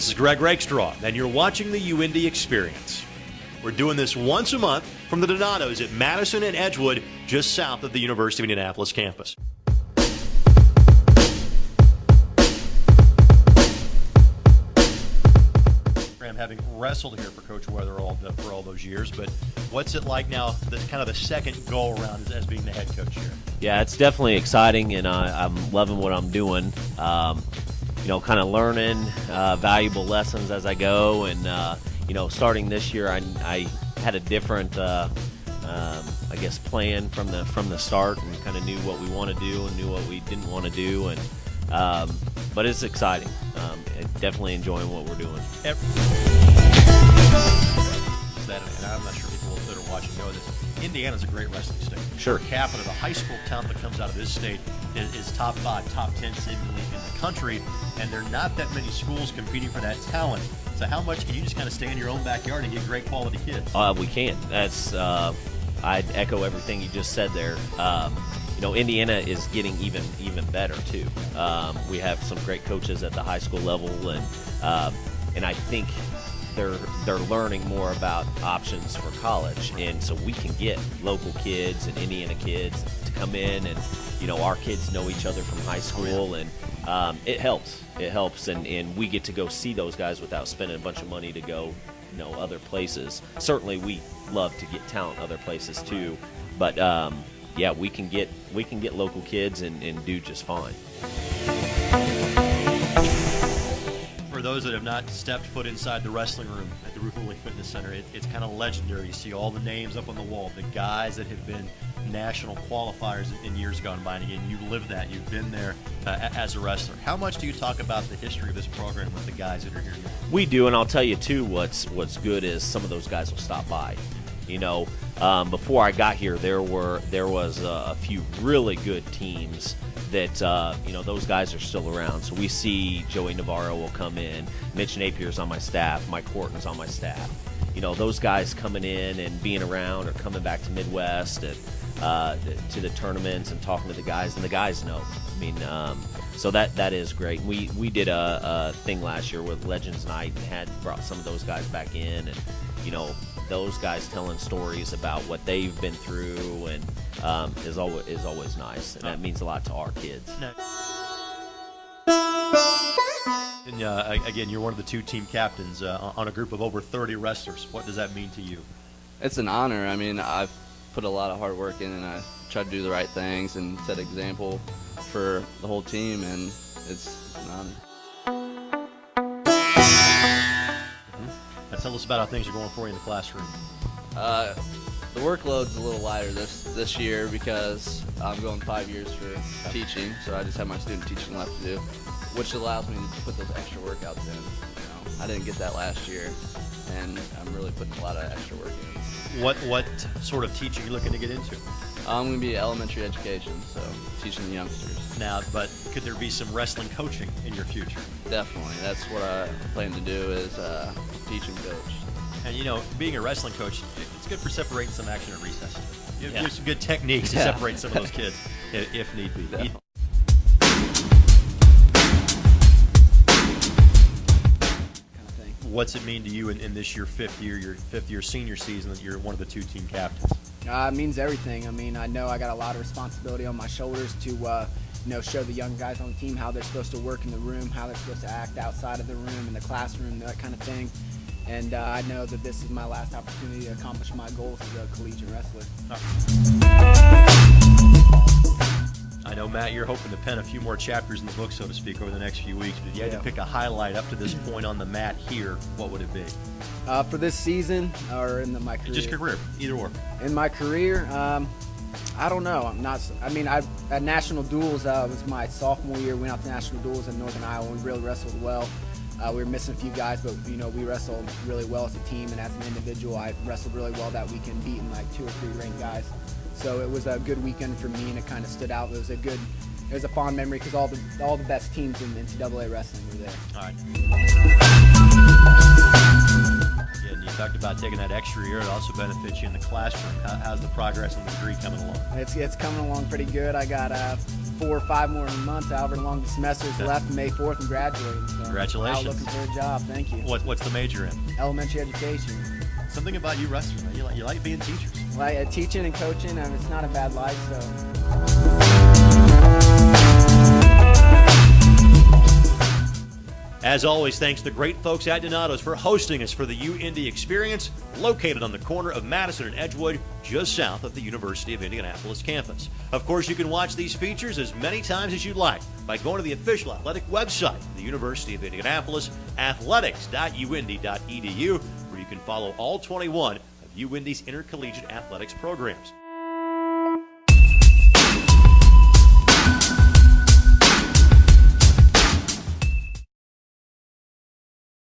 This is Greg Rakestraw, and you're watching the UIndy Xperience. We're doing this once a month from the Donatos at Madison and Edgewood, just south of the University of Indianapolis campus. Having wrestled here for Coach Weather for all those years, but what's it like now, this kind of the second go-around as being the head coach here? Yeah, it's definitely exciting, and I'm loving what I'm doing. You know, kind of learning valuable lessons as I go, and you know, starting this year, I had a different, I guess, plan from the start, and kind of knew what we want to do and knew what we didn't want to do, and but it's exciting. Definitely enjoying what we're doing. And I'm not sure people that are watching know this. Indiana's a great wrestling state. Sure. Per capita, the high school talent that comes out of this state is top 5, top 10 seemingly in the country, and there are not that many schools competing for that talent. So how much can you just kind of stay in your own backyard and get great quality kids? We can. That's I'd echo everything you just said there. You know, Indiana is getting even better too. We have some great coaches at the high school level, and I think they're learning more about options for college, and so we can get local kids and Indiana kids to come in, and you know, our kids know each other from high school, and it helps. It helps, and we get to go see those guys without spending a bunch of money to go, you know, other places. Certainly, we love to get talent other places too, but yeah, we can get local kids and do just fine. For those that have not stepped foot inside the wrestling room at the Ruth Fitness Center, it's kind of legendary. You see all the names up on the wall, the guys that have been national qualifiers in years gone by, and again, you live that. You've been there as a wrestler. How much do you talk about the history of this program with the guys that are here now? We do, and I'll tell you too, what's good is some of those guys will stop by. You know, before I got here, there was a few really good teams that you know, those guys are still around. So we see Joey Navarro will come in, Mitch Napier's on my staff, Mike Horton's on my staff. You know, those guys coming in and being around or coming back to Midwest and to the tournaments and talking to the guys, and the guys know. I mean, so that is great. We did a thing last year with Legends Night and brought some of those guys back in, and you know, those guys telling stories about what they've been through, and is always nice, and that means a lot to our kids. And again, you're one of the 2 team captains on a group of over 30 wrestlers. What does that mean to you? It's an honor. I mean, I've put a lot of hard work in, and I try to do the right things and set an example for the whole team, and it's an honor. Now tell us about how things are going for you in the classroom. The workload's a little lighter this year because I'm going 5 years for teaching, so I just have my student teaching left to do, which allows me to put those extra workouts in. You know, I didn't get that last year, and I'm really putting a lot of extra work in. What sort of teaching are you looking to get into? I'm going to be elementary education, so teaching the youngsters. Now, but could there be some wrestling coaching in your future? Definitely. That's what I plan to do, is teach and coach. And you know, being a wrestling coach, it's good for separating some action at recess. You have some good techniques to separate some of those kids if need be. Definitely. What's it mean to you in this your 5th year senior season, that you're one of the 2 team captains? It means everything. I mean, I know I got a lot of responsibility on my shoulders to you know, show the young guys on the team how they're supposed to work in the room, how they're supposed to act outside of the room, in the classroom, that kind of thing. And I know that this is my last opportunity to accomplish my goals as a collegiate wrestler. I know, Matt, you're hoping to pen a few more chapters in the book, so to speak, over the next few weeks. But if you had to pick a highlight up to this point on the mat here, what would it be? For this season, or in my career? Just career, either or. In my career, I don't know. At National Duels, was my sophomore year. We went out to National Duels in Northern Iowa. We really wrestled well. We were missing a few guys, but you know, we wrestled really well as a team, and as an individual, I wrestled really well that weekend, beating like 2 or 3 ranked guys. So it was a good weekend for me, and it kind of stood out. It was a fond memory because all the best teams in NCAA wrestling were there. All right. Again, you talked about taking that extra semester year. It also benefits you in the classroom. How's the progress on the degree coming along? It's coming along pretty good. I got 4 or 5 more months, however long the semester's left, May 4th, and graduating. So Congratulations. Out looking for a job. Thank you. What's the major in? Elementary education. Something about you wrestlers, man. You like being teachers. Like teaching and coaching, it's not a bad life. So. As always, thanks to the great folks at Donato's for hosting us for the UIndy Xperience, located on the corner of Madison and Edgewood, just south of the University of Indianapolis campus. Of course, you can watch these features as many times as you'd like by going to the official athletic website of the University of Indianapolis, athletics.uindy.edu, where you can follow all 21 of UIndy's intercollegiate athletics programs.